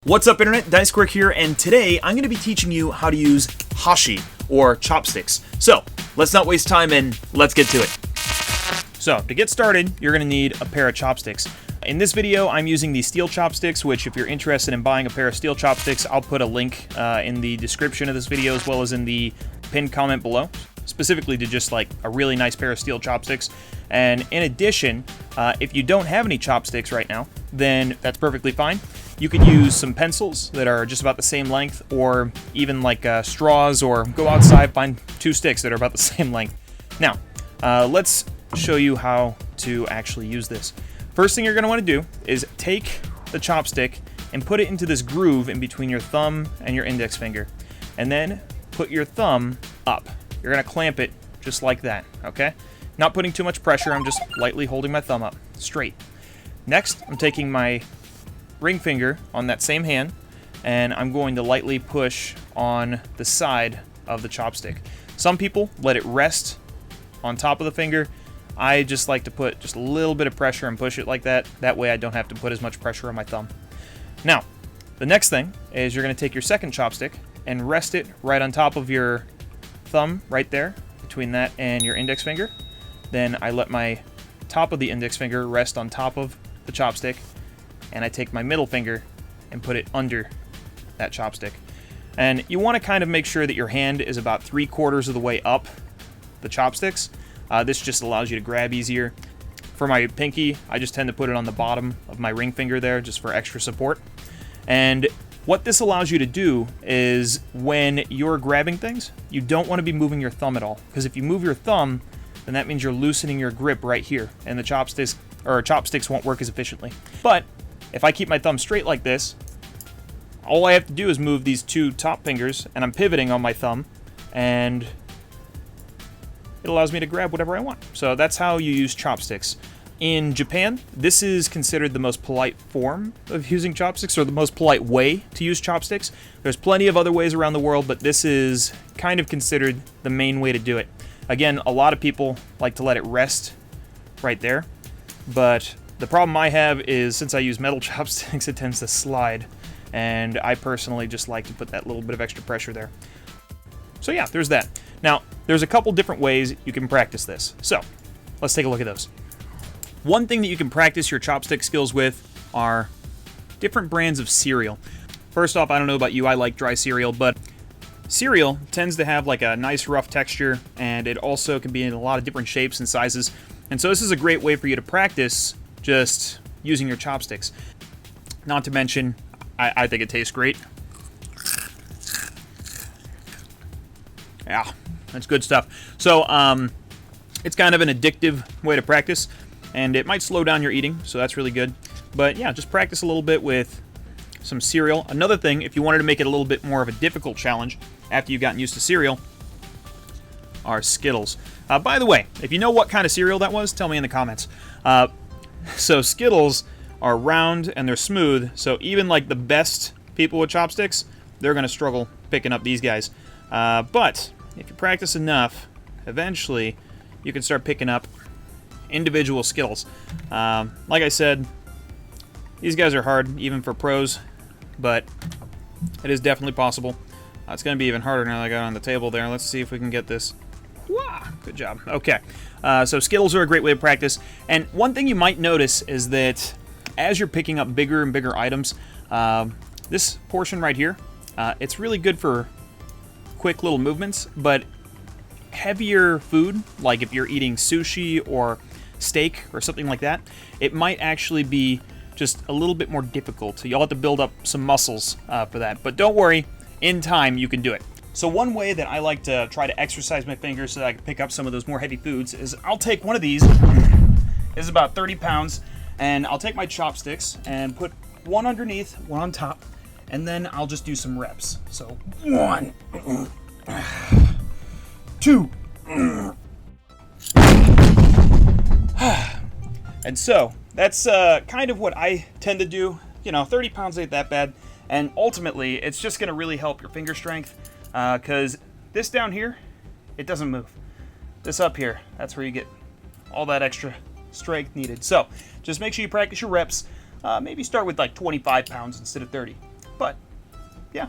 What's up, Internet? Dyce Quirk here, and today I'm going to be teaching you how to use hashi, or chopsticks. So, let's not waste time and let's get to it. So, to get started, you're going to need a pair of chopsticks. In this video, I'm using the steel chopsticks, which if you're interested in buying a pair of steel chopsticks, I'll put a link in the description of this video as well as in the pinned comment below, specifically to just like a really nice pair of steel chopsticks. And in addition, if you don't have any chopsticks right now, then that's perfectly fine. You can use some pencils that are just about the same length, or even like straws, or go outside, find two sticks that are about the same length. Now, let's show you how to actually use this. First thing you're going to want to do is take the chopstick and put it into this groove in between your thumb and your index finger. And then put your thumb up. You're going to clamp it just like that, okay? Not putting too much pressure, I'm just lightly holding my thumb up, straight. Next, I'm taking my ring finger on that same hand, and I'm going to lightly push on the side of the chopstick. Some people let it rest on top of the finger. I just like to put just a little bit of pressure and push it like that. That way I don't have to put as much pressure on my thumb. Now, the next thing is you're going to take your second chopstick and rest it right on top of your thumb, right there, between that and your index finger. Then I let my top of the index finger rest on top of the chopstick, and I take my middle finger and put it under that chopstick. And you want to kind of make sure that your hand is about 3/4 of the way up the chopsticks. This just allows you to grab easier. For my pinky, I just tend to put it on the bottom of my ring finger there, just for extra support. And what this allows you to do is when you're grabbing things, you don't want to be moving your thumb at all. Because if you move your thumb, then that means you're loosening your grip right here, and the chopsticks won't work as efficiently. But if I keep my thumb straight like this, all I have to do is move these two top fingers, and I'm pivoting on my thumb, and it allows me to grab whatever I want. So that's how you use chopsticks. In Japan, this is considered the most polite form of using chopsticks, or the most polite way to use chopsticks. There's plenty of other ways around the world, but this is kind of considered the main way to do it. Again, a lot of people like to let it rest right there, but the problem I have is since I use metal chopsticks, it tends to slide, and I personally just like to put that little bit of extra pressure there. So yeah, there's that. Now, there's a couple different ways you can practice this. So, let's take a look at those. One thing that you can practice your chopstick skills with are different brands of cereal. First off, I don't know about you, I like dry cereal, but cereal tends to have like a nice rough texture, and it also can be in a lot of different shapes and sizes. And so this is a great way for you to practice just using your chopsticks. Not to mention, I think it tastes great. Yeah, that's good stuff. So, it's kind of an addictive way to practice, and it might slow down your eating, so that's really good. But yeah, just practice a little bit with some cereal. Another thing, if you wanted to make it a little bit more of a difficult challenge after you've gotten used to cereal, are Skittles. By the way, if you know what kind of cereal that was, tell me in the comments. So Skittles are round and they're smooth, so even like the best people with chopsticks, they're going to struggle picking up these guys. But if you practice enough, eventually you can start picking up individual Skittles. Like I said, these guys are hard, even for pros, but it is definitely possible. It's going to be even harder now that I got on the table there. Let's see if we can get this. Wow, good job. Okay, so Skittles are a great way to practice. And one thing you might notice is that as you're picking up bigger and bigger items, this portion right here, it's really good for quick little movements, but heavier food, like if you're eating sushi or steak or something like that, it might actually be just a little bit more difficult. You'll have to build up some muscles for that. But don't worry, in time you can do it. So one way that I like to try to exercise my fingers so that I can pick up some of those more heavy foods is I'll take one of these, this is about 30 pounds, and I'll take my chopsticks and put one underneath, one on top, and then I'll just do some reps. So 1, 2, and so that's kind of what I tend to do. You know, 30 pounds ain't that bad, and ultimately it's just going to really help your finger strength, because this down here, it doesn't move. This up here, that's where you get all that extra strength needed. So just make sure you practice your reps. Maybe start with like 25 pounds instead of 30. But yeah,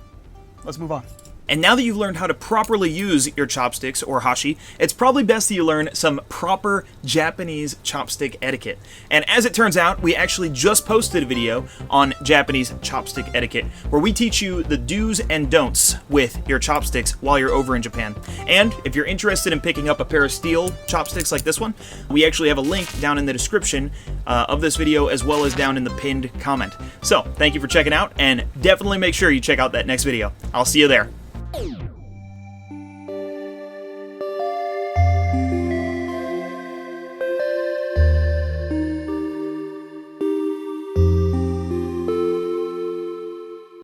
let's move on. And now that you've learned how to properly use your chopsticks or hashi, it's probably best that you learn some proper Japanese chopstick etiquette. And as it turns out, we actually just posted a video on Japanese chopstick etiquette, where we teach you the do's and don'ts with your chopsticks while you're over in Japan. And if you're interested in picking up a pair of steel chopsticks like this one, we actually have a link down in the description of this video, as well as down in the pinned comment. So thank you for checking out, and definitely make sure you check out that next video. I'll see you there.